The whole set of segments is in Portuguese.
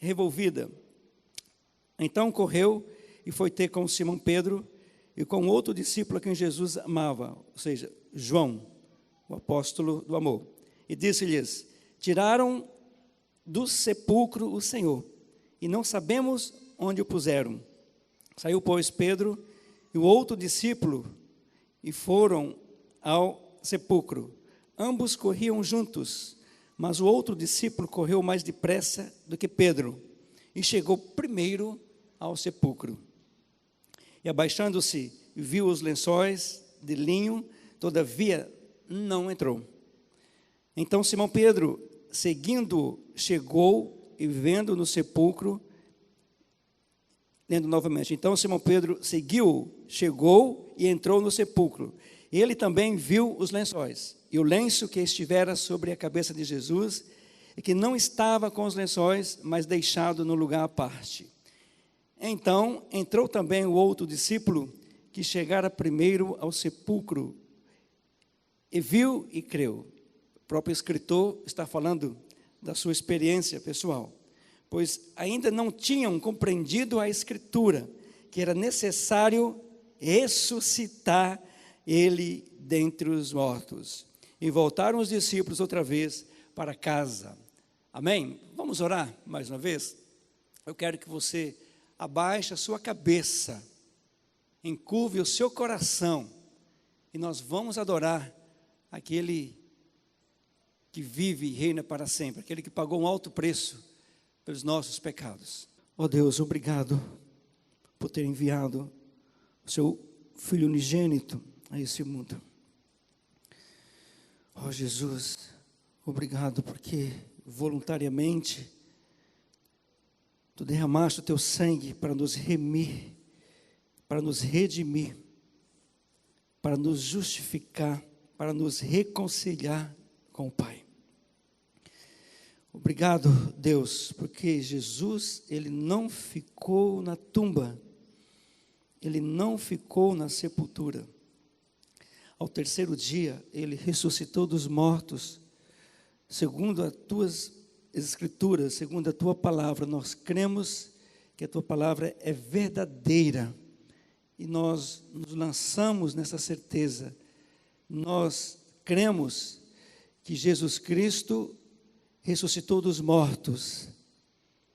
revolvida. Então correu e foi ter com Simão Pedro e com outro discípulo a quem Jesus amava, ou seja, João, o apóstolo do amor. E disse-lhes: tiraram do sepulcro o Senhor, e não sabemos onde o puseram. Saiu, pois, Pedro e o outro discípulo, e foram ao sepulcro. Ambos corriam juntos, mas o outro discípulo correu mais depressa do que Pedro, e chegou primeiro ao sepulcro. E abaixando-se, viu os lençóis de linho, todavia não entrou. Então Simão Pedro, seguindo, chegou e vendo no sepulcro, lendo novamente. Então Simão Pedro seguiu, chegou e entrou no sepulcro. Ele também viu os lençóis, e o lenço que estivera sobre a cabeça de Jesus, e que não estava com os lençóis, mas deixado no lugar à parte. Então entrou também o outro discípulo, que chegara primeiro ao sepulcro, e viu e creu. O próprio escritor está falando da sua experiência pessoal, pois ainda não tinham compreendido a Escritura, que era necessário ressuscitar ele dentre os mortos. E voltaram os discípulos outra vez para casa. Amém? Vamos orar mais uma vez? Eu quero que você abaixe a sua cabeça, encurve o seu coração, e nós vamos adorar aquele que vive e reina para sempre, aquele que pagou um alto preço pelos nossos pecados. Ó Deus, obrigado por ter enviado o seu Filho unigênito a esse mundo. Ó Jesus, obrigado porque voluntariamente tu derramaste o teu sangue para nos remir, para nos redimir, para nos justificar, para nos reconciliar com o Pai. Obrigado, Deus, porque Jesus, ele não ficou na tumba, ele não ficou na sepultura. Ao terceiro dia, ele ressuscitou dos mortos, segundo as tuas Escrituras, segundo a tua palavra. Nós cremos que a tua palavra é verdadeira, e nós nos lançamos nessa certeza. Nós cremos que Jesus Cristo ressuscitou dos mortos.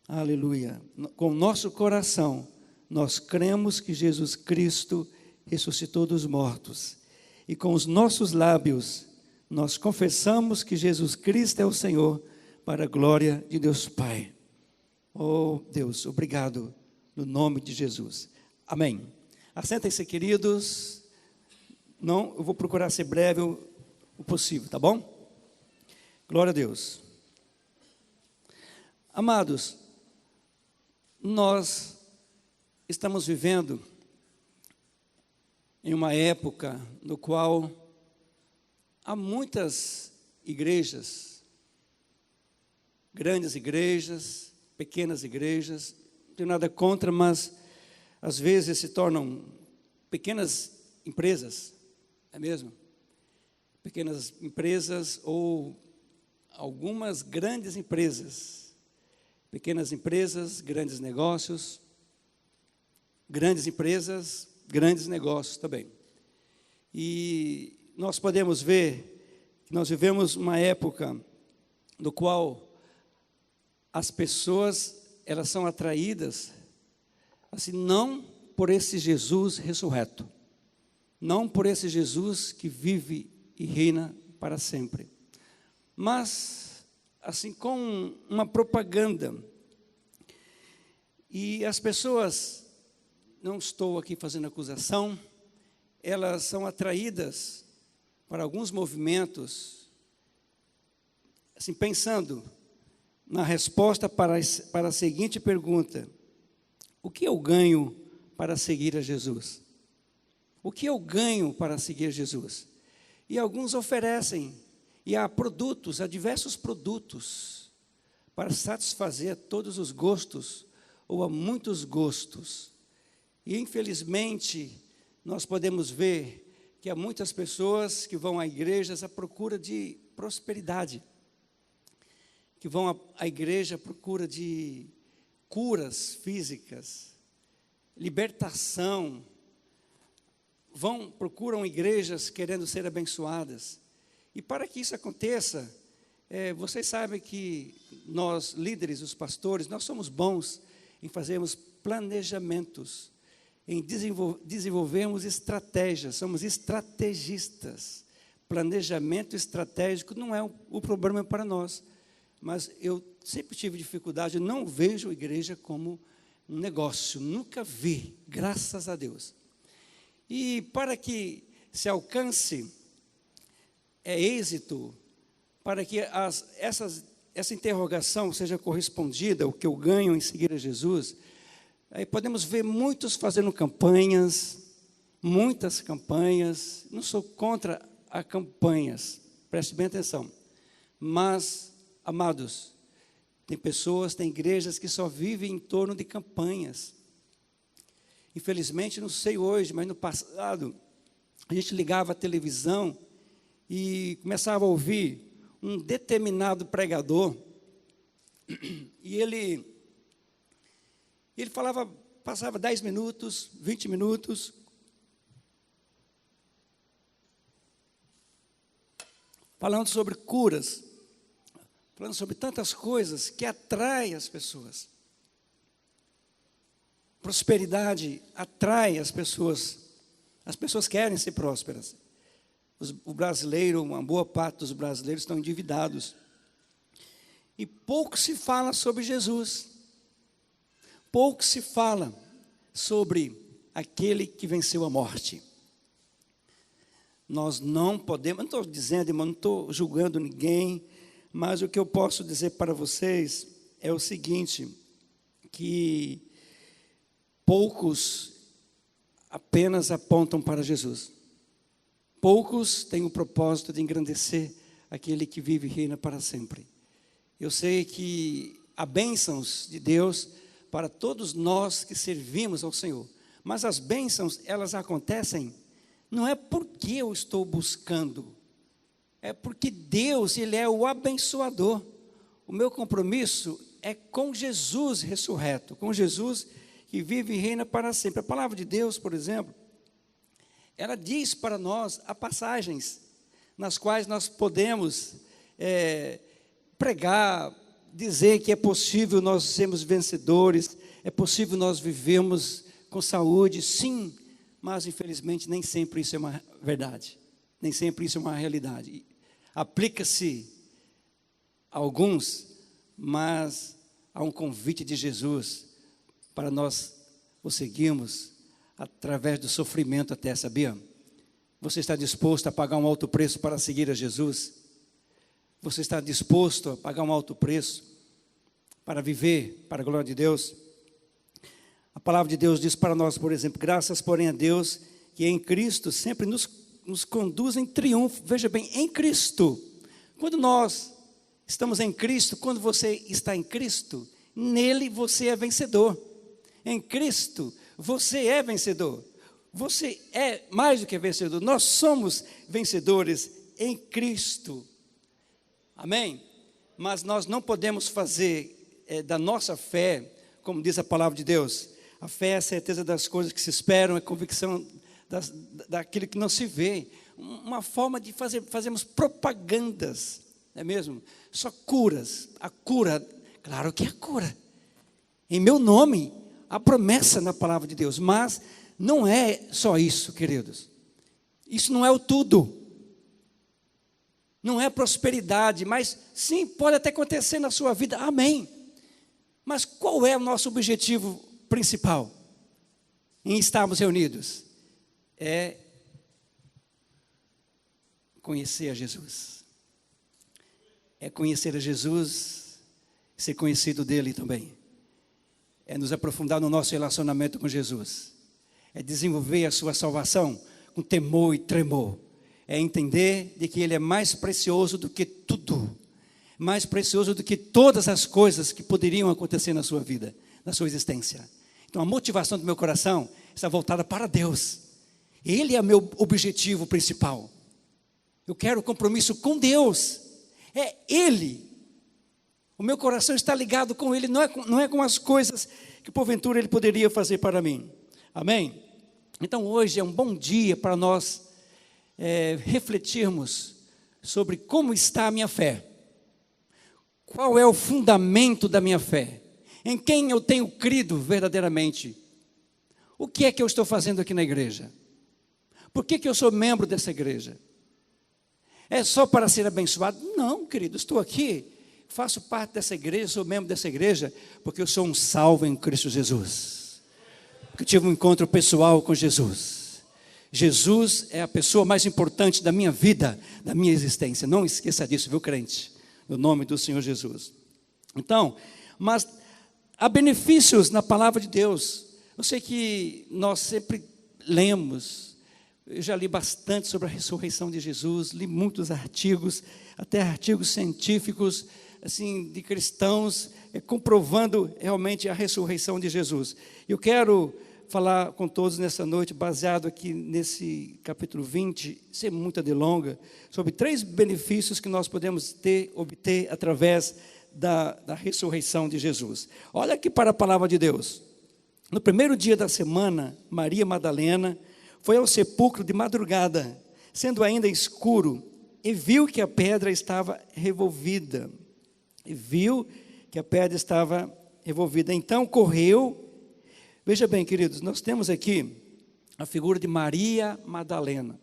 Aleluia. Com o nosso coração, nós cremos que Jesus Cristo ressuscitou dos mortos. E com os nossos lábios, nós confessamos que Jesus Cristo é o Senhor, para a glória de Deus Pai. Oh Deus, obrigado, no nome de Jesus. Amém. Assentem-se, queridos. Não, eu vou procurar ser breve o possível, tá bom? Glória a Deus. Amados, nós estamos vivendo em uma época no qual há muitas igrejas, grandes igrejas, pequenas igrejas, não tenho nada contra, mas às vezes se tornam pequenas empresas, é mesmo? Pequenas empresas ou algumas grandes empresas, pequenas empresas, grandes negócios, grandes empresas, grandes negócios também. E nós podemos ver que nós vivemos uma época no qual as pessoas, elas são atraídas, assim, não por esse Jesus ressurreto, não por esse Jesus que vive e reina para sempre, mas, assim, com uma propaganda. E as pessoas, não estou aqui fazendo acusação, elas são atraídas para alguns movimentos, assim, pensando na resposta para a seguinte pergunta: o que eu ganho para seguir a Jesus? O que eu ganho para seguir a Jesus? E alguns oferecem, e há produtos, há diversos produtos, para satisfazer todos os gostos, ou a muitos gostos. E infelizmente, nós podemos ver que há muitas pessoas que vão a igrejas à procura de prosperidade, que vão à igreja à procura de curas físicas, libertação, procuram igrejas querendo ser abençoadas. E para que isso aconteça, vocês sabem que nós, líderes, os pastores, nós somos bons em fazermos planejamentos, em desenvolvermos estratégias, somos estrategistas. Planejamento estratégico não é o problema para nós, mas eu sempre tive dificuldade, não vejo a igreja como um negócio, nunca vi, graças a Deus. E para que se alcance êxito, para que essa interrogação seja correspondida ao que eu ganho em seguir a Jesus, aí podemos ver muitos fazendo campanhas, muitas campanhas. Não sou contra as campanhas, preste bem atenção, mas, amados, tem igrejas que só vivem em torno de campanhas. Infelizmente, não sei hoje, mas no passado, a gente ligava a televisão e começava a ouvir um determinado pregador, e ele passava 10 minutos, 20 minutos, falando sobre curas, falando sobre tantas coisas que atraem as pessoas. Prosperidade atrai as pessoas querem ser prósperas. O brasileiro, uma boa parte dos brasileiros estão endividados. E pouco se fala sobre Jesus. Pouco se fala sobre aquele que venceu a morte. Nós não podemos, não estou dizendo, irmão, não estou julgando ninguém, mas o que eu posso dizer para vocês é o seguinte, que poucos apenas apontam para Jesus. Poucos têm o propósito de engrandecer aquele que vive e reina para sempre. Eu sei que há bênçãos de Deus para todos nós que servimos ao Senhor. Mas as bênçãos, elas acontecem, não é porque eu estou buscando, é porque Deus, Ele é o abençoador. O meu compromisso é com Jesus ressurreto, com Jesus que vive e reina para sempre. A palavra de Deus, por exemplo, ela diz para nós, há passagens nas quais nós podemos pregar, dizer que é possível nós sermos vencedores, é possível nós vivermos com saúde, sim, mas infelizmente nem sempre isso é uma verdade, nem sempre isso é uma realidade. Aplica-se a alguns, mas há um convite de Jesus para nós o seguirmos através do sofrimento até, sabia? Você está disposto a pagar um alto preço para seguir a Jesus? Você está disposto a pagar um alto preço para viver para a glória de Deus? A palavra de Deus diz para nós, por exemplo, graças, porém, a Deus, que em Cristo sempre nos conduz em triunfo. Veja bem, em Cristo. Quando nós estamos em Cristo, quando você está em Cristo, nele você é vencedor. Em Cristo, você é vencedor. Você é mais do que vencedor. Nós somos vencedores em Cristo. Amém? Mas nós não podemos fazer da nossa fé, como diz a palavra de Deus, a fé é a certeza das coisas que se esperam, é a convicção daquilo que não se vê. Uma forma de fazermos propagandas, não é mesmo? Só curas. A cura, claro que é a cura. Em meu nome, a promessa na palavra de Deus. Mas não é só isso, queridos. Isso não é o tudo. Não é prosperidade, mas sim, pode até acontecer na sua vida. Amém. Mas qual é o nosso objetivo principal em estarmos reunidos? É conhecer a Jesus. É conhecer a Jesus, ser conhecido dele também. É nos aprofundar no nosso relacionamento com Jesus. É desenvolver a sua salvação com temor e tremor. É entender de que ele é mais precioso do que tudo. Mais precioso do que todas as coisas que poderiam acontecer na sua vida, na sua existência. Então a motivação do meu coração está voltada para Deus. Ele é meu objetivo principal. Eu quero compromisso com Deus. É Ele O meu coração está ligado com Ele, não é com as coisas que porventura Ele poderia fazer para mim. Amém? Então hoje é um bom dia para nós refletirmos sobre como está a minha fé. Qual é o fundamento da minha fé? Em quem eu tenho crido verdadeiramente? O que é que eu estou fazendo aqui na igreja? Por que eu sou membro dessa igreja? É só para ser abençoado? Não, querido, estou aqui, faço parte dessa igreja, sou membro dessa igreja, porque eu sou um salvo em Cristo Jesus. Porque eu tive um encontro pessoal com Jesus. Jesus é a pessoa mais importante da minha vida, da minha existência. Não esqueça disso, viu, crente? No nome do Senhor Jesus. Então, mas há benefícios na palavra de Deus. Eu sei que nós sempre lemos, eu já li bastante sobre a ressurreição de Jesus, li muitos artigos, até artigos científicos, assim, de cristãos, comprovando realmente a ressurreição de Jesus. Eu quero falar com todos nessa noite, baseado aqui nesse capítulo 20, sem muita delonga, sobre 3 benefícios que nós podemos obter através da ressurreição de Jesus. Olha aqui para a palavra de Deus. No primeiro dia da semana, Maria Madalena foi ao sepulcro de madrugada, sendo ainda escuro, e viu que a pedra estava revolvida. Então correu. Veja bem, queridos, nós temos aqui a figura de Maria Madalena.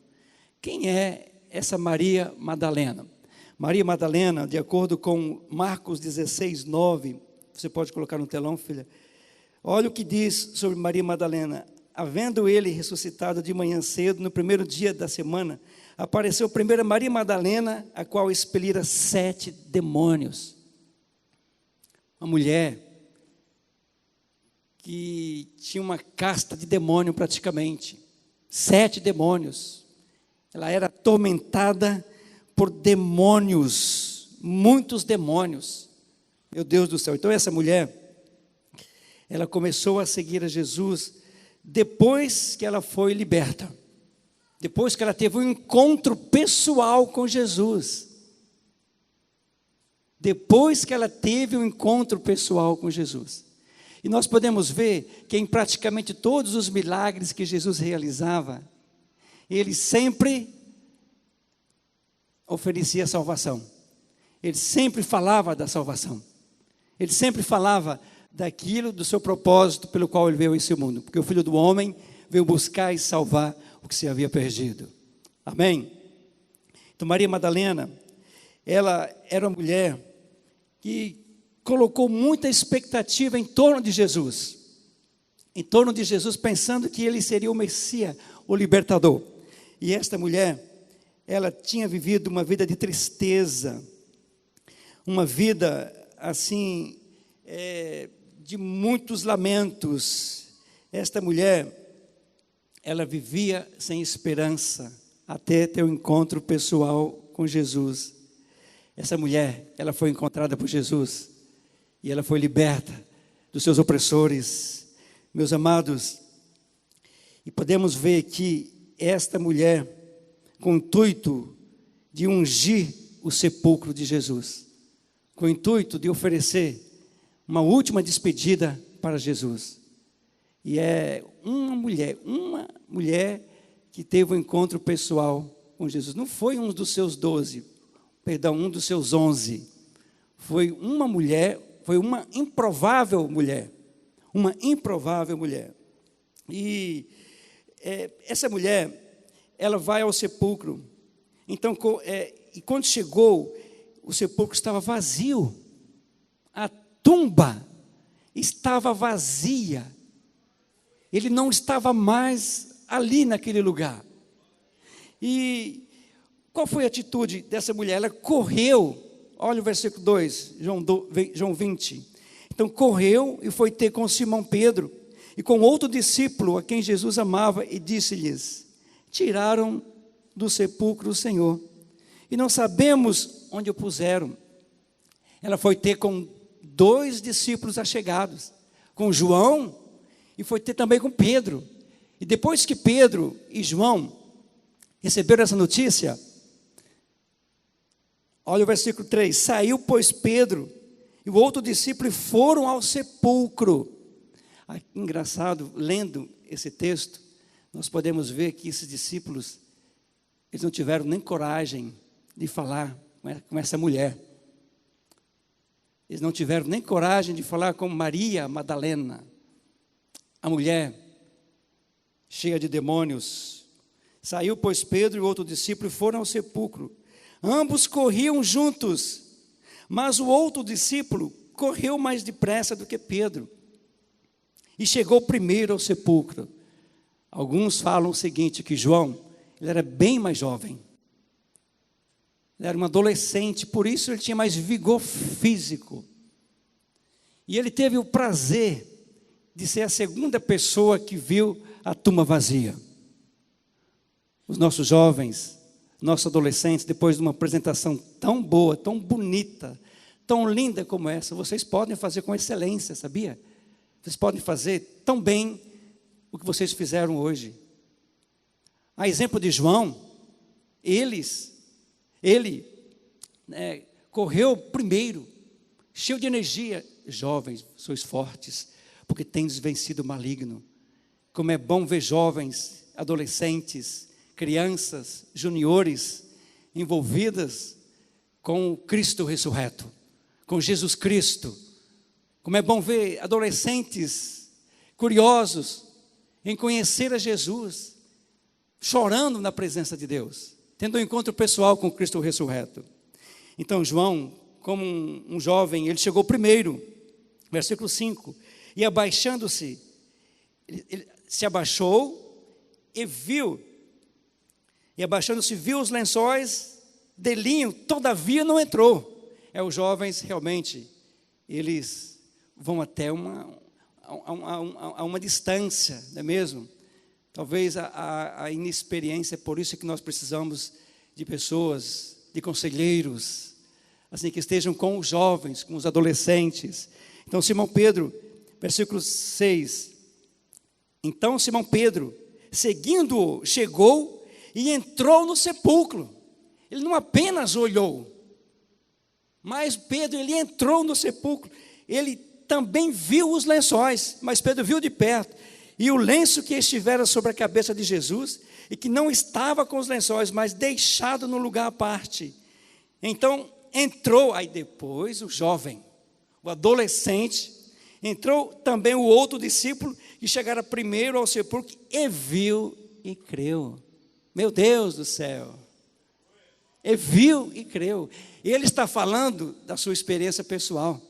Quem é essa Maria Madalena? Maria Madalena, de acordo com Marcos 16, 9, você pode colocar no telão, filha? Olha o que diz sobre Maria Madalena. Havendo ele ressuscitado de manhã cedo, no primeiro dia da semana, apareceu primeiro a Maria Madalena, a qual expelira 7 demônios. Uma mulher que tinha uma casta de demônio praticamente, 7 demônios. Ela era atormentada por demônios, muitos demônios. Meu Deus do céu. Então essa mulher, ela começou a seguir a Jesus depois que ela foi liberta, depois que ela teve um encontro pessoal com Jesus. Depois que ela teve um encontro pessoal com Jesus. E nós podemos ver que em praticamente todos os milagres que Jesus realizava, ele sempre oferecia salvação. Ele sempre falava da salvação. Ele sempre falava daquilo, do seu propósito pelo qual ele veio a esse mundo. Porque o Filho do Homem veio buscar e salvar o que se havia perdido. Amém? Então Maria Madalena, ela era uma mulher que colocou muita expectativa em torno de Jesus. Em torno de Jesus, pensando que ele seria o Messias, o libertador. E esta mulher, ela tinha vivido uma vida de tristeza, uma vida assim, de muitos lamentos. Esta mulher, ela vivia sem esperança, até ter um encontro pessoal com Jesus. Essa mulher, ela foi encontrada por Jesus, e ela foi liberta dos seus opressores. Meus amados, e podemos ver que esta mulher, com o intuito de ungir o sepulcro de Jesus, com o intuito de oferecer uma última despedida para Jesus. E é uma mulher que teve um encontro pessoal com Jesus. Não foi um dos seus 12, um dos seus 11. Foi uma mulher, foi uma improvável mulher. Uma improvável mulher. E essa mulher, ela vai ao sepulcro. Então, e quando chegou, o sepulcro estava vazio. A tumba estava vazia. Ele não estava mais ali naquele lugar. E qual foi a atitude dessa mulher? Ela correu. Olha o versículo 2, João 20. Então correu e foi ter com Simão Pedro e com outro discípulo a quem Jesus amava, e disse-lhes: tiraram do sepulcro o Senhor, e não sabemos onde o puseram. Ela foi ter com 2 discípulos achegados, com João, e foi ter também com Pedro. E depois que Pedro e João receberam essa notícia, olha o versículo 3, saiu, pois, Pedro e o outro discípulo foram ao sepulcro. Engraçado, lendo esse texto, nós podemos ver que esses discípulos, eles não tiveram nem coragem de falar com essa mulher. Eles não tiveram nem coragem de falar com Maria Madalena, a mulher cheia de demônios. Saiu, pois, Pedro e o outro discípulo e foram ao sepulcro. Ambos corriam juntos, mas o outro discípulo correu mais depressa do que Pedro e chegou primeiro ao sepulcro. Alguns falam o seguinte, que João, ele era bem mais jovem. Ele era um adolescente, por isso ele tinha mais vigor físico. E ele teve o prazer de ser a segunda pessoa que viu a tumba vazia. Os nossos jovens, nossos adolescentes, depois de uma apresentação tão boa, tão bonita, tão linda como essa, vocês podem fazer com excelência, sabia? Vocês podem fazer tão bem o que vocês fizeram hoje. A exemplo de João, ele correu primeiro, cheio de energia. Jovens, sois fortes, porque tendes vencido o maligno. Como é bom ver jovens, adolescentes, crianças, juniores, envolvidas com o Cristo ressurreto, com Jesus Cristo. Como é bom ver adolescentes curiosos em conhecer a Jesus, chorando na presença de Deus, tendo um encontro pessoal com o Cristo ressurreto. Então João, como um jovem, ele chegou primeiro, versículo 5, e abaixando-se, ele se abaixou e viu, viu os lençóis de linho, todavia não entrou. Os jovens realmente, eles vão até uma distância, não é mesmo? Talvez a inexperiência, por isso que nós precisamos de pessoas, de conselheiros, assim, que estejam com os jovens, com os adolescentes. Então Simão Pedro, versículo 6, então Simão Pedro, seguindo-o, chegou e entrou no sepulcro. Ele não apenas olhou, mas Pedro, ele entrou no sepulcro. Ele também viu os lençóis, mas Pedro viu de perto, e o lenço que estivera sobre a cabeça de Jesus, e que não estava com os lençóis, mas deixado no lugar à parte. Então entrou, aí depois o jovem, o adolescente, entrou também o outro discípulo, que chegara primeiro ao sepulcro, e viu e creu. Meu Deus do céu! E viu e creu. Ele está falando da sua experiência pessoal.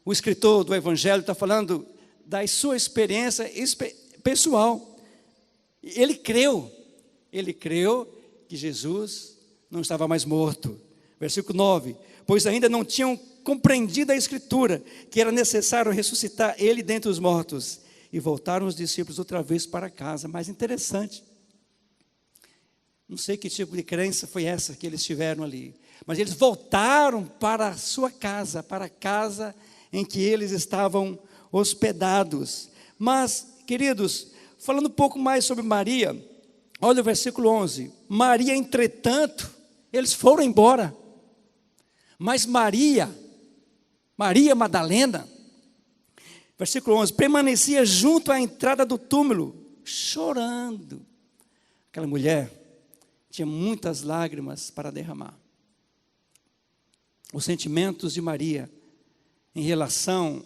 O escritor do Evangelho está falando da sua experiência pessoal. Ele creu que Jesus não estava mais morto. Versículo 9, pois ainda não tinham compreendido a Escritura, que era necessário ressuscitar ele dentre os mortos. E voltaram os discípulos outra vez para casa. Mais interessante, não sei que tipo de crença foi essa que eles tiveram ali, mas eles voltaram para a sua casa, para a casa em que eles estavam hospedados. Mas, queridos, falando um pouco mais sobre Maria, olha o versículo 11. Maria, entretanto, eles foram embora, mas Maria Madalena, versículo 11, permanecia junto à entrada do túmulo, chorando. Aquela mulher tinha muitas lágrimas para derramar. Os sentimentos de Maria em relação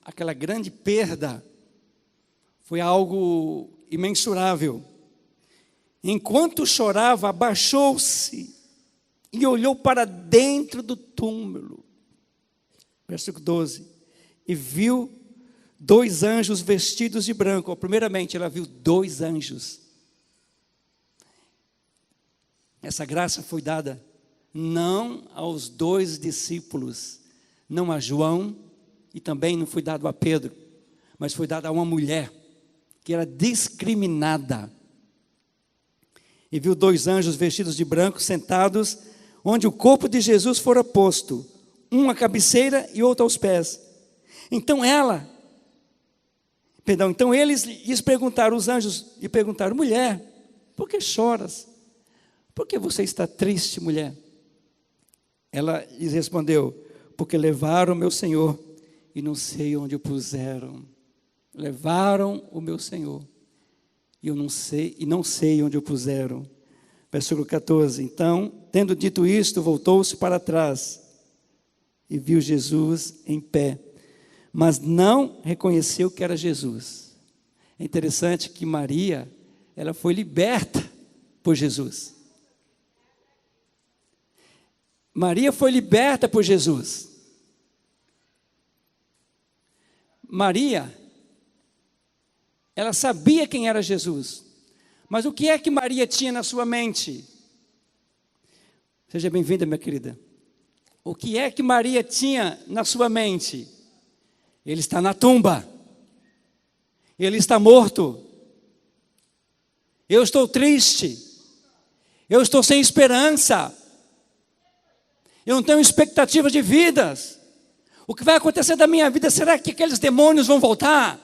àquela grande perda foi algo imensurável. Enquanto chorava, abaixou-se e olhou para dentro do túmulo. Versículo 12. E viu 2 anjos vestidos de branco. Primeiramente, ela viu 2 anjos. Essa graça foi dada não aos 2 discípulos, não a João, e também não foi dado a Pedro, mas foi dada a uma mulher que era discriminada. E viu 2 anjos vestidos de branco sentados onde o corpo de Jesus fora posto, um à cabeceira e outro aos pés. Então eles lhes perguntaram, os anjos lhe perguntaram: mulher, por que choras? Por que você está triste, mulher? Ela lhes respondeu: porque levaram o meu Senhor e não sei onde o puseram. Levaram o meu Senhor e eu não sei onde o puseram. Versículo 14. Então, tendo dito isto, voltou-se para trás e viu Jesus em pé, mas não reconheceu que era Jesus. É interessante que Maria, ela foi liberta por Jesus. Maria foi liberta por Jesus. Maria, ela sabia quem era Jesus. Mas o que é que Maria tinha na sua mente? Seja bem-vinda, minha querida. O que é que Maria tinha na sua mente? Ele está na tumba. Ele está morto. Eu estou triste. Eu estou sem esperança. Eu não tenho expectativa de vidas. O que vai acontecer da minha vida? Será que aqueles demônios vão voltar?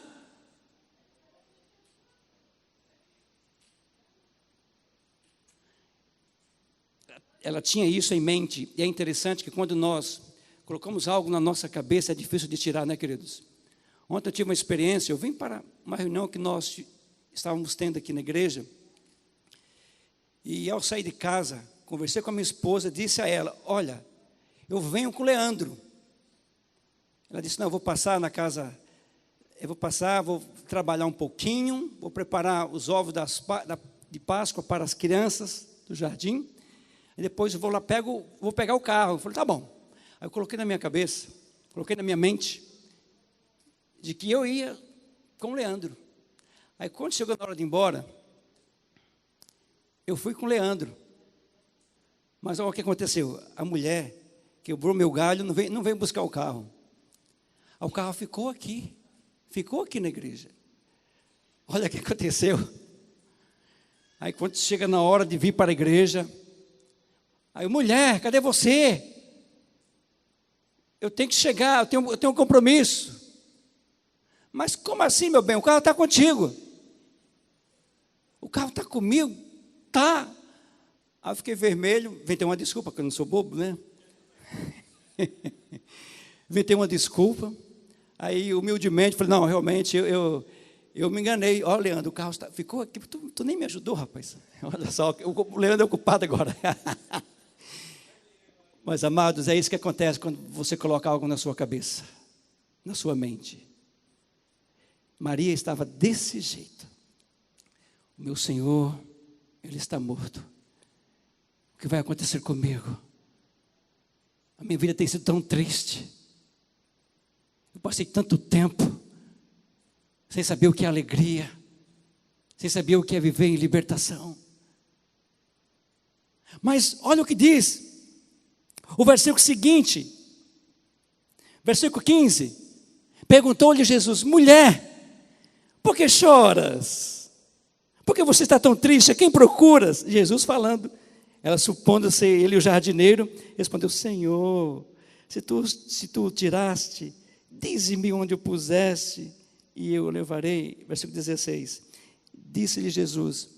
Ela tinha isso em mente. E é interessante que quando nós colocamos algo na nossa cabeça, é difícil de tirar, né, queridos? Ontem eu tive uma experiência, eu vim para uma reunião que nós estávamos tendo aqui na igreja. E ao sair de casa, conversei com a minha esposa, disse a ela, olha, eu venho com o Leandro. Ela disse, não, eu vou passar na casa, vou trabalhar um pouquinho, vou preparar os ovos de Páscoa para as crianças do jardim, e depois eu vou lá, vou pegar o carro. Eu falei, tá bom. Aí eu coloquei na minha cabeça, coloquei na minha mente, de que eu ia com o Leandro. Aí quando chegou na hora de ir embora, eu fui com o Leandro. Mas olha o que aconteceu, a mulher quebrou meu galho, não veio buscar o carro. O carro ficou aqui na igreja. Olha o que aconteceu. Aí quando chega na hora de vir para a igreja, aí, mulher, cadê você? Eu tenho que chegar, eu tenho um compromisso. Mas como assim, meu bem? O carro está contigo. O carro está comigo? Tá. Aí eu fiquei vermelho, inventei uma desculpa, porque eu não sou bobo, né? Inventei uma desculpa. Aí, humildemente, falei, não, realmente, eu me enganei. Ó, Leandro, o carro ficou aqui, tu nem me ajudou, rapaz. Olha só, o Leandro é o culpado agora. Mas, amados, é isso que acontece quando você coloca algo na sua cabeça, na sua mente. Maria estava desse jeito. O meu Senhor, Ele está morto. O que vai acontecer comigo? A minha vida tem sido tão triste. Eu passei tanto tempo sem saber o que é alegria, sem saber o que é viver em libertação. Mas olha o que diz o versículo seguinte, versículo 15. Perguntou-lhe Jesus, mulher, por que choras? Por que você está tão triste? A quem procuras? Jesus falando. Ela, supondo ser ele o jardineiro, respondeu, Senhor, se tu o tiraste, dize-me onde o puseste, e eu o levarei. Versículo 16. Disse-lhe Jesus,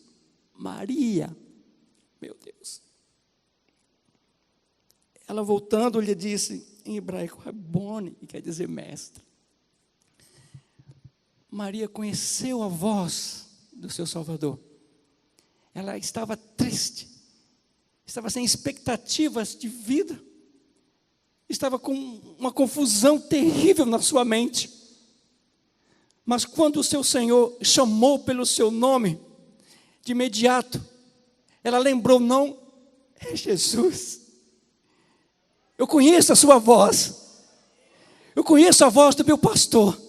Maria. Meu Deus. Ela voltando lhe disse, em hebraico, Rabone, que quer dizer mestre. Maria conheceu a voz do seu Salvador. Ela estava triste, estava sem expectativas de vida, estava com uma confusão terrível na sua mente. Mas quando o seu Senhor chamou pelo seu nome, de imediato, ela lembrou, não, é Jesus. Eu conheço a sua voz, eu conheço a voz do meu pastor,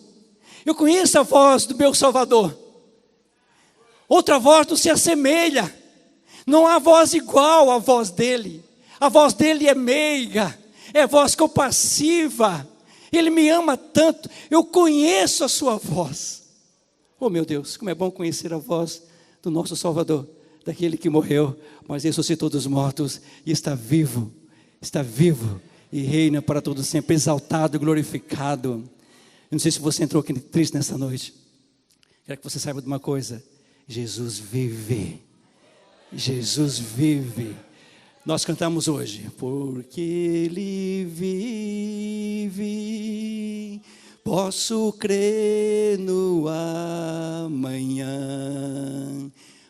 eu conheço a voz do meu Salvador. Outra voz não se assemelha, não há voz igual à voz dele. A voz dele é meiga, é voz compassiva. Ele me ama tanto, eu conheço a sua voz. Oh meu Deus, como é bom conhecer a voz do nosso Salvador, daquele que morreu, mas ressuscitou dos mortos e está vivo e reina para todo sempre, exaltado, glorificado. Eu não sei se você entrou aqui triste nessa noite. Quero que você saiba de uma coisa: Jesus vive. Jesus vive. Nós cantamos hoje. Porque Ele vive, posso crer no amanhã.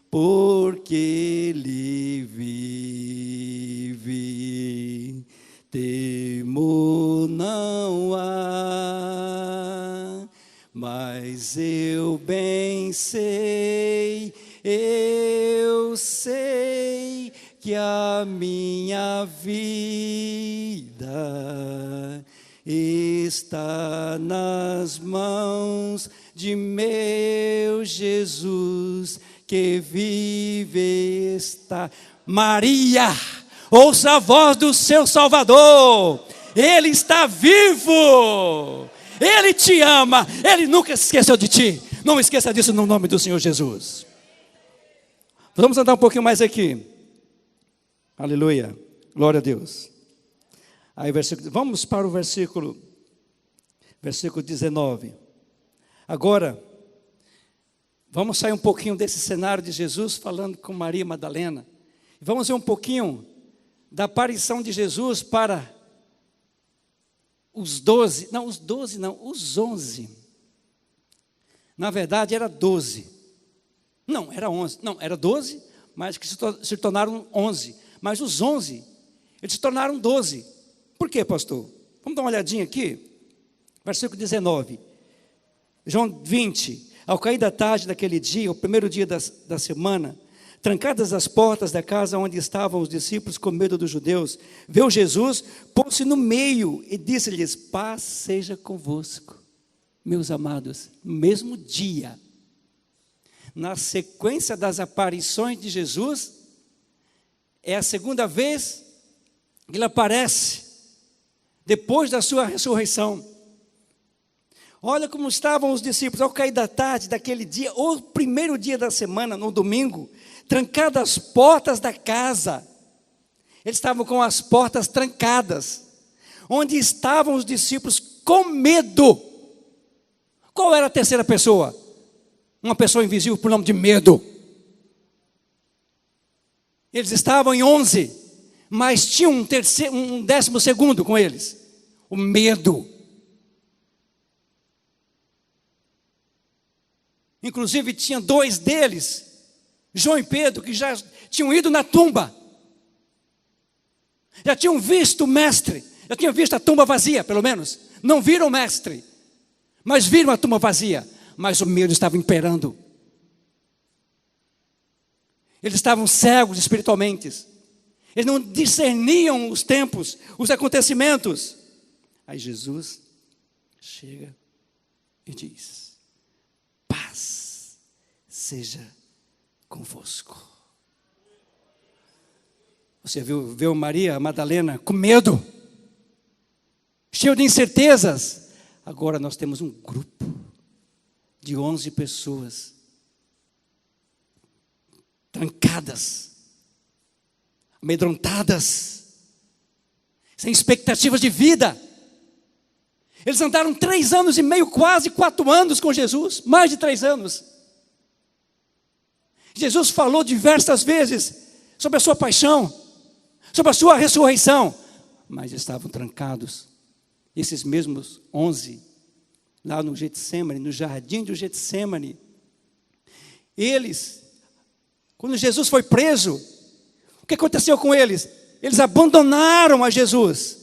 Porque Ele vive, temor não há. Mas eu bem sei, eu sei que a minha vida está nas mãos de meu Jesus, que vive está. Maria, ouça a voz do seu Salvador, Ele está vivo, Ele te ama, Ele nunca se esqueceu de ti. Não esqueça disso no nome do Senhor Jesus. Vamos andar um pouquinho mais aqui. Aleluia, glória a Deus. Aí, vamos para o versículo 19. Agora, vamos sair um pouquinho desse cenário de Jesus falando com Maria Madalena. Vamos ver um pouquinho da aparição de Jesus para os 11. Na verdade, era 12. Não, era 11. Não, era 12, mas que se tornaram 11. Mas os 11, eles se tornaram 12. Por quê, pastor? Vamos dar uma olhadinha aqui. Versículo 19. João 20. Ao cair da tarde daquele dia, o primeiro dia da semana, trancadas as portas da casa onde estavam os discípulos com medo dos judeus, veio Jesus, pôs-se no meio e disse-lhes: paz seja convosco. Meus amados, no mesmo dia, na sequência das aparições de Jesus, é a segunda vez que ele aparece, depois da sua ressurreição. Olha como estavam os discípulos ao cair da tarde daquele dia, o primeiro dia da semana, no domingo, trancadas as portas da casa. Eles estavam com as portas trancadas, onde estavam os discípulos com medo. Qual era a terceira pessoa? Uma pessoa invisível por nome de medo. Eles estavam em 11, mas tinham um 12º com eles, o medo. Inclusive tinha 2 deles, João e Pedro, que já tinham ido na tumba, já tinham visto o mestre, já tinham visto a tumba vazia, pelo menos. Não viram o mestre, mas viram a tumba vazia. Mas o medo estava imperando. Eles estavam cegos espiritualmente. Eles não discerniam os tempos, os acontecimentos. Aí Jesus chega e diz: paz seja convosco. Você viu Maria Madalena com medo, cheio de incertezas. Agora nós temos um grupo de 11 pessoas, trancadas, amedrontadas, sem expectativas de vida. Eles andaram 3 anos e meio, quase 4 anos com Jesus, mais de 3 anos. Jesus falou diversas vezes sobre a sua paixão, sobre a sua ressurreição, mas estavam trancados. Esses mesmos 11, lá no Getsemane, no jardim do Getsemane, eles, quando Jesus foi preso, o que aconteceu com eles? Eles abandonaram a Jesus.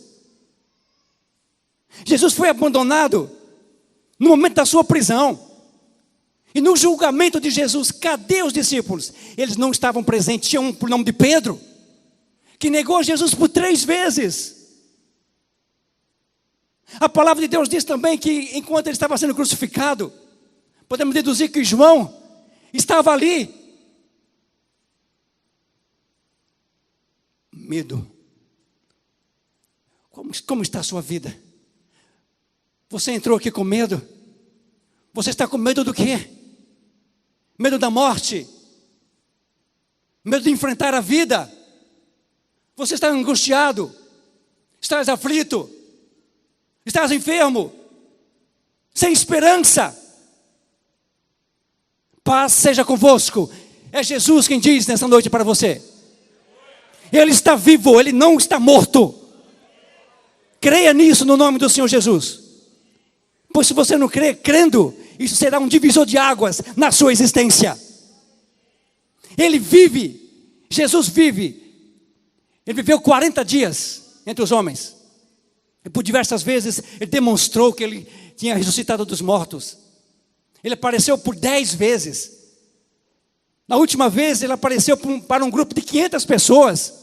Jesus foi abandonado no momento da sua prisão. E no julgamento de Jesus, cadê os discípulos? Eles não estavam presentes. Tinha um por nome de Pedro, que negou Jesus por 3 vezes. A palavra de Deus diz também que enquanto ele estava sendo crucificado, podemos deduzir que João estava ali. Medo. Como está a sua vida? Você entrou aqui com medo? Você está com medo do quê? Medo da morte? Medo de enfrentar a vida? Você está angustiado? Estás aflito? Estás enfermo? Sem esperança? Paz seja convosco. É Jesus quem diz nessa noite para você. Ele está vivo, Ele não está morto. Creia nisso no nome do Senhor Jesus. Pois se você não crê, crendo, isso será um divisor de águas na sua existência. Ele vive, Jesus vive. Ele viveu 40 dias entre os homens. E por diversas vezes ele demonstrou que ele tinha ressuscitado dos mortos. Ele apareceu por 10 vezes. Na última vez ele apareceu para um grupo de 500 pessoas.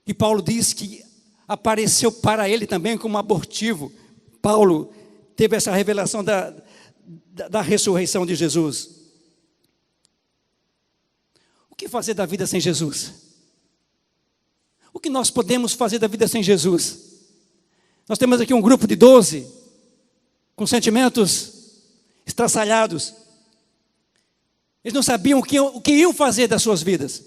E Paulo diz que apareceu para ele também como abortivo. Paulo teve essa revelação da ressurreição de Jesus. O que fazer da vida sem Jesus? O que nós podemos fazer da vida sem Jesus? Nós temos aqui um grupo de 12, com sentimentos estraçalhados. Eles não sabiam o que iam fazer das suas vidas.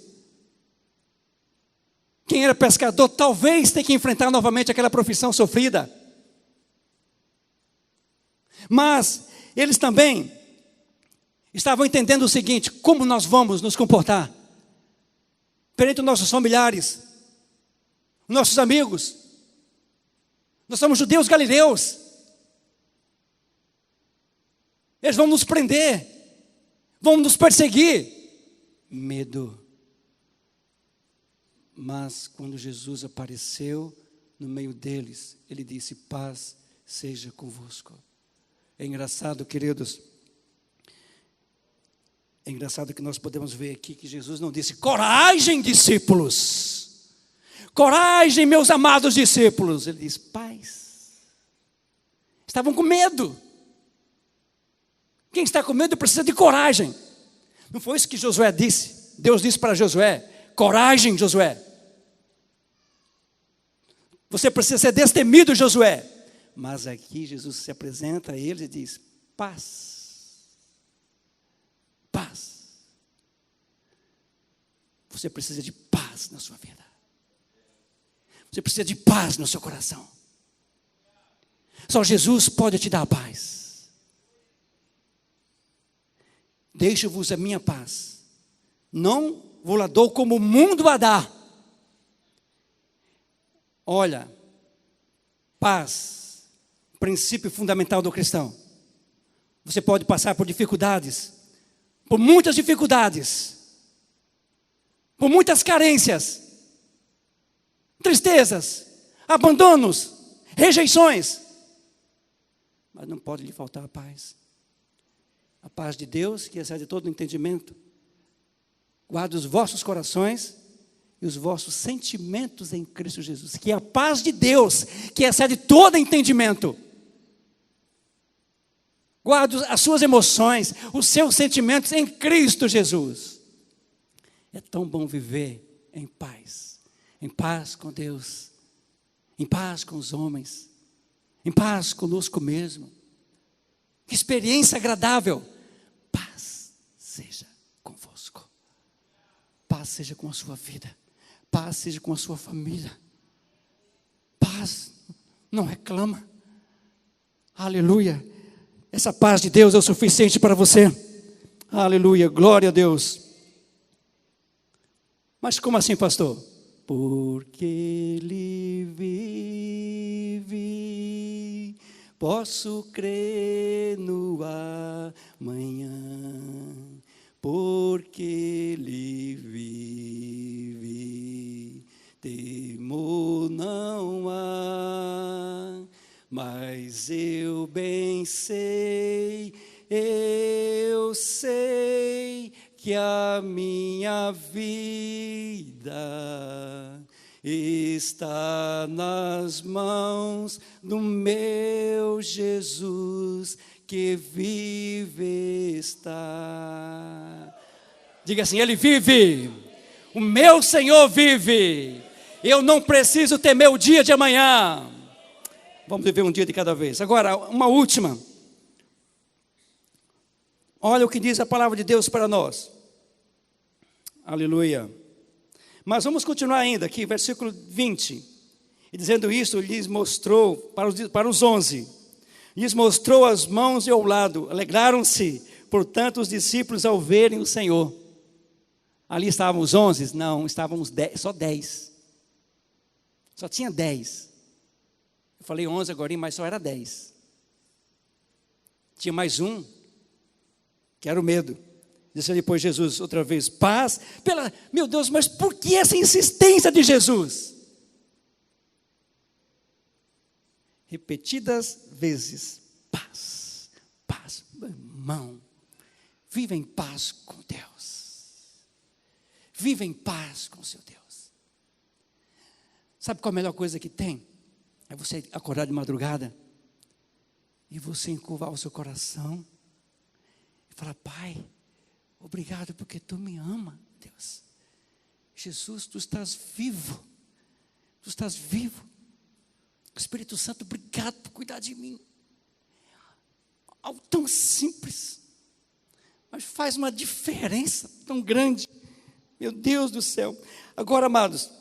Quem era pescador talvez tenha que enfrentar novamente aquela profissão sofrida. Mas eles também estavam entendendo o seguinte: como nós vamos nos comportar perante os nossos familiares, nossos amigos? Nós somos judeus galileus. Eles vão nos prender, vão nos perseguir. Medo. Mas quando Jesus apareceu no meio deles, ele disse: paz seja convosco. É engraçado, queridos. É engraçado que nós podemos ver aqui que Jesus não disse: coragem, discípulos. Coragem, meus amados discípulos. Ele diz: paz. Estavam com medo. Quem está com medo precisa de coragem. Não foi isso que Josué disse? Deus disse para Josué: coragem, Josué. Você precisa ser destemido, Josué. Mas aqui Jesus se apresenta a eles e diz: paz. Paz. Você precisa de paz na sua vida. Você precisa de paz no seu coração. Só Jesus pode te dar a paz. Deixo-vos a minha paz. Não vou lá dou como o mundo a dá. Olha, paz, princípio fundamental do cristão. Você pode passar por dificuldades, por muitas dificuldades, por muitas carências, tristezas, abandonos, rejeições, mas não pode lhe faltar a paz. A paz de Deus, que excede todo entendimento, guarda os vossos corações e os vossos sentimentos em Cristo Jesus. Que é a paz de Deus, que excede todo entendimento, guarda as suas emoções, os seus sentimentos em Cristo Jesus. É tão bom viver em paz com Deus, em paz com os homens, em paz conosco mesmo. Que experiência agradável. Paz seja convosco. Paz seja com a sua vida. Paz seja com a sua família. Paz, não reclama. Aleluia. Essa paz de Deus é o suficiente para você. Aleluia, glória a Deus. Mas como assim, pastor? Porque Ele vive, posso crer no amanhã. Porque Ele vive, temor não há. Mas eu bem sei, eu sei que a minha vida está nas mãos do meu Jesus, que vive está. Diga assim: Ele vive, o meu Senhor vive, eu não preciso temer o dia de amanhã. Vamos viver um dia de cada vez. Agora, uma última. Olha o que diz a palavra de Deus para nós. Aleluia. Mas vamos continuar ainda aqui, versículo 20. E dizendo isso, lhes mostrou, para os 11, lhes mostrou as mãos e ao lado. Alegraram-se, portanto, os discípulos ao verem o Senhor. Ali estavam os 11? Não, estávamos 10, só 10. Só tinha 10. Eu falei 11 agora, mas só era 10. Tinha mais um, que era o medo. Disse depois Jesus outra vez, paz. Meu Deus, mas por que essa insistência de Jesus? Repetidas vezes, paz, paz. Meu irmão, viva em paz com Deus. Viva em paz com o seu Deus. Sabe qual a melhor coisa que tem? É você acordar de madrugada e você encurvar o seu coração e falar, Pai, obrigado porque Tu me ama, Deus. Jesus, Tu estás vivo. Tu estás vivo. Espírito Santo, obrigado por cuidar de mim. Algo tão simples, mas faz uma diferença tão grande. Meu Deus do céu. Agora, amados,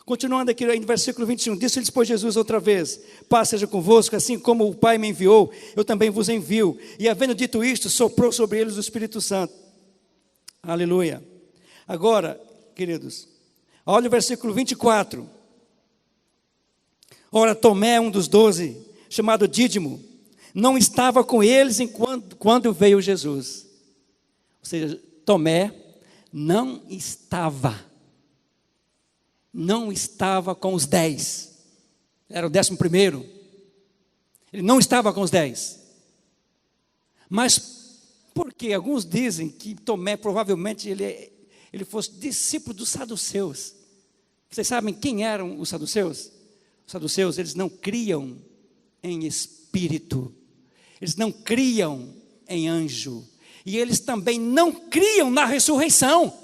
continuando aqui no versículo 21, disse-lhes, pois, Jesus outra vez, paz seja convosco, assim como o Pai me enviou, eu também vos envio. E havendo dito isto, soprou sobre eles o Espírito Santo. Aleluia. Agora, queridos, olha o versículo 24. Ora, Tomé, um dos 12, chamado Dídimo, não estava com eles quando veio Jesus. Ou seja, Tomé não estava com os 10. Era o 11º. Ele não estava com os 10. Mas, porque alguns dizem que Tomé, provavelmente, ele fosse discípulo dos saduceus. Vocês sabem quem eram os saduceus? Os saduceus, eles não criam em espírito, eles não criam em anjo, e eles também não criam na ressurreição.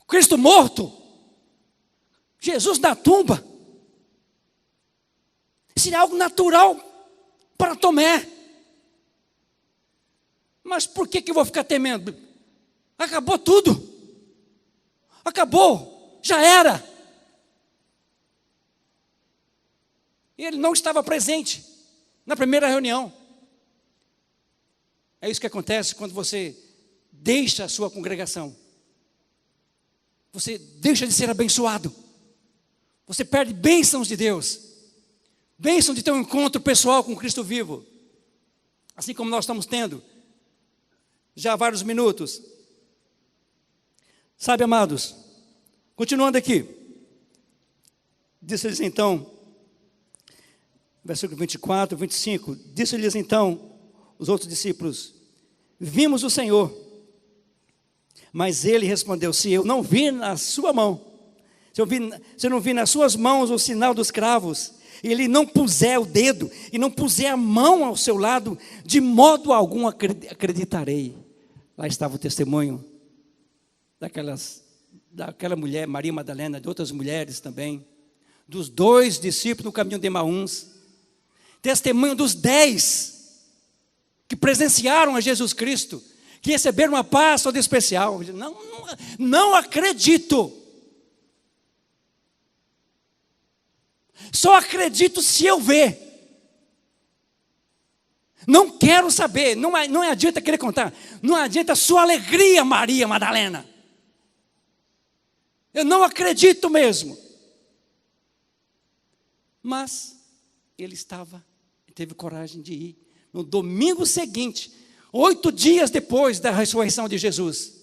Cristo morto, Jesus na tumba, seria algo natural para Tomé. Mas por que eu vou ficar temendo? Acabou tudo, acabou, já era. Ele não estava presente na primeira reunião. É isso que acontece quando você deixa a sua congregação. Você deixa de ser abençoado. Você perde bênçãos de Deus. Bênção de ter um encontro pessoal com Cristo vivo. Assim como nós estamos tendo já há vários minutos. Sabe, amados, continuando aqui. Disse-lhes então, versículo 24, 25, disse-lhes então os outros discípulos, vimos o Senhor. Mas ele respondeu, se eu não vi na sua mão, se eu não vi nas suas mãos o sinal dos cravos, e ele não puser o dedo, e não puser a mão ao seu lado, de modo algum acreditarei. Lá estava o testemunho daquela mulher, Maria Madalena, de outras mulheres também, dos 2 discípulos no caminho de Emaús, testemunho dos 10 que presenciaram a Jesus Cristo, que receberam uma paz toda especial. Não acredito. Só acredito se eu ver. Não quero saber, não adianta querer contar, não adianta a sua alegria, Maria Madalena. Eu não acredito mesmo. Mas ele teve coragem de ir no domingo seguinte, 8 dias depois da ressurreição de Jesus.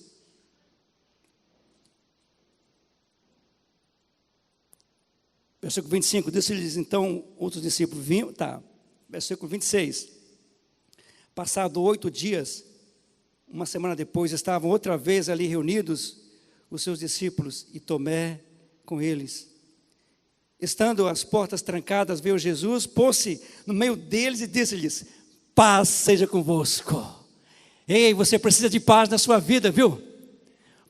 Versículo 25, disse-lhes então outros discípulos, versículo 26, passado 8 dias, uma semana depois, estavam outra vez ali reunidos os seus discípulos e Tomé com eles. Estando as portas trancadas, veio Jesus, pôs-se no meio deles e disse-lhes, paz seja convosco. Ei, você precisa de paz na sua vida, viu?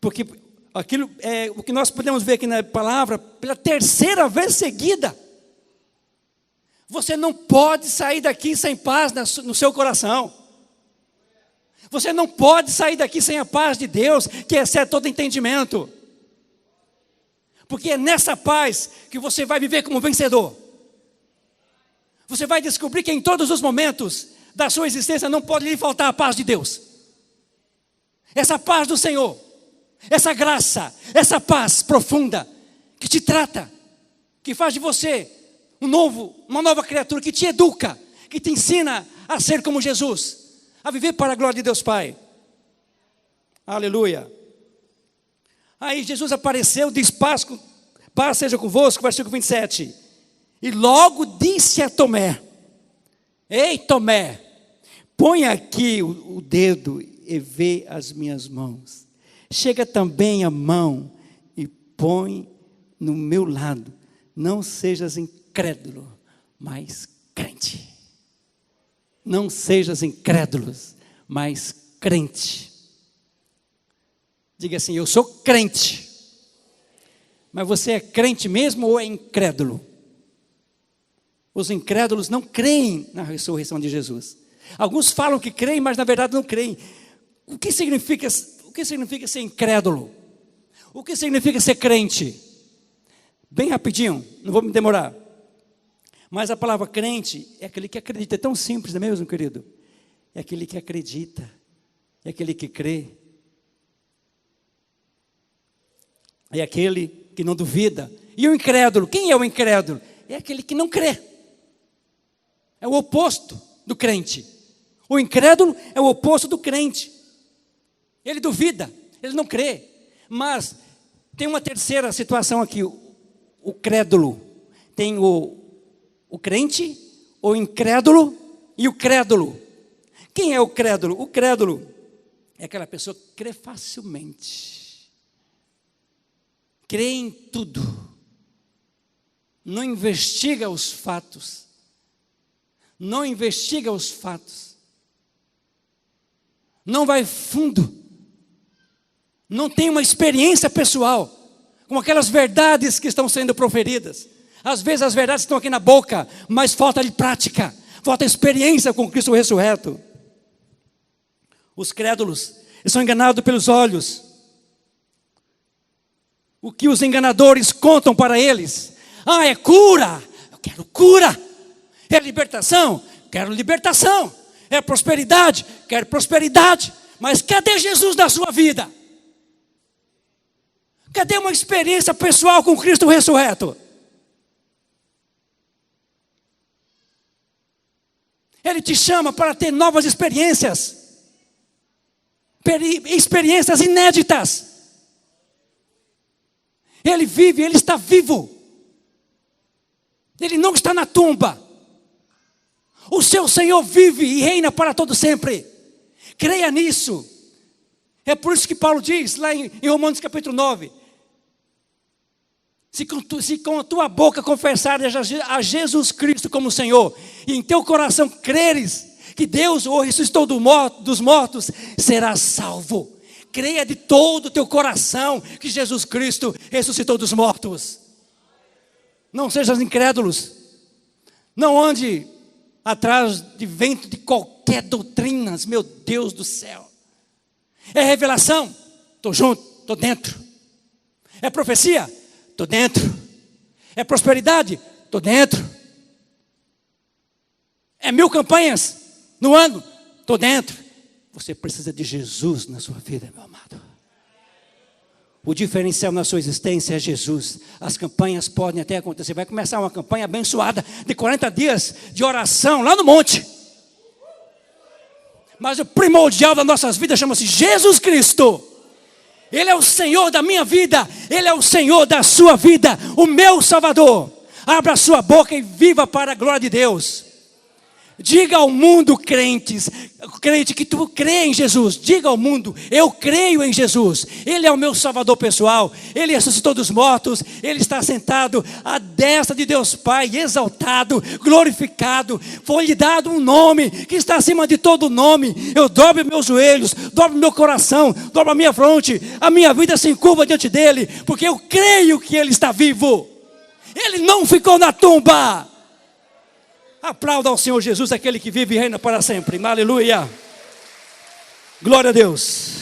Porque aquilo é o que nós podemos ver aqui na palavra, pela 3ª vez seguida. Você não pode sair daqui sem paz no seu coração. Você não pode sair daqui sem a paz de Deus, que excede todo entendimento. Porque é nessa paz que você vai viver como vencedor. Você vai descobrir que em todos os momentos da sua existência não pode lhe faltar a paz de Deus. essa paz do Senhor, essa graça, essa paz profunda, que te trata, que faz de você uma nova criatura, que te educa, que te ensina a ser como Jesus, a viver para a glória de Deus Pai. Aleluia. Aí Jesus apareceu, diz: paz seja convosco, versículo 27. E logo disse a Tomé: ei, Tomé, põe aqui o dedo e vê as minhas mãos. Chega também a mão e põe no meu lado. Não sejas incrédulo, mas crente. Não sejas incrédulos, mas crente. Diga assim: eu sou crente. Mas você é crente mesmo ou é incrédulo? Os incrédulos não creem na ressurreição de Jesus. Alguns falam que creem, mas na verdade não creem. O que significa ser incrédulo? O que significa ser crente? Bem rapidinho, não vou me demorar. Mas a palavra crente é aquele que acredita. É tão simples, não é mesmo, querido? É aquele que acredita, é aquele que crê, é aquele que não duvida. E o incrédulo, quem é o incrédulo? É aquele que não crê. É o oposto do crente. O incrédulo é o oposto do crente. Ele duvida, ele não crê. Mas tem uma terceira situação aqui: o crédulo. Tem o crente, o incrédulo e o crédulo. Quem é o crédulo? O crédulo é aquela pessoa que crê facilmente, crê em tudo, não investiga os fatos, não vai fundo, não tem uma experiência pessoal com aquelas verdades que estão sendo proferidas. Às vezes as verdades estão aqui na boca, mas falta de prática, falta experiência com Cristo ressurreto. Os crédulos são enganados pelos olhos. O que os enganadores contam para eles: é cura, eu quero cura. É libertação, quero libertação. É prosperidade, quero prosperidade. Mas cadê Jesus na sua vida? Cadê uma experiência pessoal com Cristo ressurreto? Ele te chama para ter novas experiências, experiências inéditas. Ele vive, ele está vivo. Ele não está na tumba. O seu Senhor vive e reina para todo sempre. Creia nisso. É por isso que Paulo diz lá em Romanos capítulo 9: se com a tua boca confessares a Jesus Cristo como Senhor, e em teu coração creres que Deus o ressuscitou dos mortos, serás salvo. Creia de todo o teu coração que Jesus Cristo ressuscitou dos mortos. Não sejas incrédulos. Não ande atrás de vento de qualquer doutrina. Meu Deus do céu. É revelação? Estou junto, estou dentro. É profecia? Estou dentro. É prosperidade? Estou dentro. É 1000 campanhas no ano? Estou dentro. Você precisa de Jesus na sua vida, meu amado. O diferencial na sua existência é Jesus. As campanhas podem até acontecer. Vai começar uma campanha abençoada de 40 dias de oração lá no monte. Mas o primordial das nossas vidas chama-se Jesus Cristo. Ele é o Senhor da minha vida. Ele é o Senhor da sua vida. O meu Salvador. Abra a sua boca e viva para a glória de Deus. Diga ao mundo, crente que tu crê em Jesus. Diga ao mundo: eu creio em Jesus. Ele é o meu Salvador pessoal. Ele ressuscitou dos mortos. Ele está sentado à destra de Deus Pai, exaltado, glorificado. Foi-lhe dado um nome que está acima de todo nome. Eu dobro meus joelhos, dobro meu coração, dobro a minha fronte. A minha vida se encurva diante dele, porque eu creio que ele está vivo. Ele não ficou na tumba. Aplauda ao Senhor Jesus, aquele que vive e reina para sempre. Aleluia. Glória a Deus.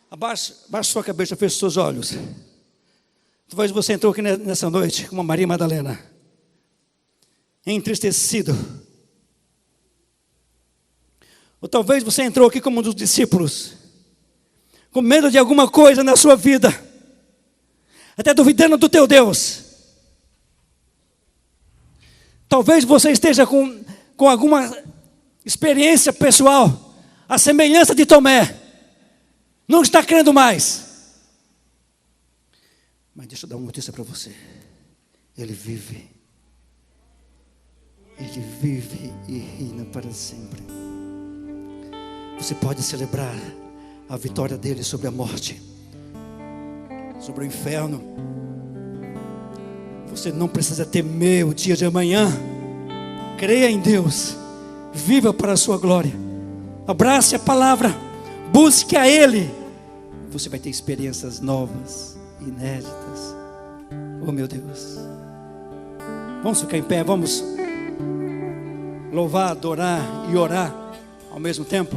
Abaixe sua cabeça, feche seus olhos. Talvez você entrou aqui nessa noite como Maria Madalena, entristecido, Ou talvez você entrou aqui como um dos discípulos, com medo de alguma coisa na sua vida, até duvidando do teu Deus. Talvez você esteja com alguma experiência pessoal, a semelhança de Tomé, não está crendo mais. Mas deixa eu dar uma notícia para você. Ele vive e reina para sempre. Você pode celebrar a vitória dele sobre a morte, sobre o inferno. Você não precisa temer o dia de amanhã. Creia em Deus, viva para a sua glória, abrace a palavra, busque a Ele. Você vai ter experiências novas, inéditas. Oh meu Deus. Vamos ficar em pé, vamos louvar, adorar e orar ao mesmo tempo.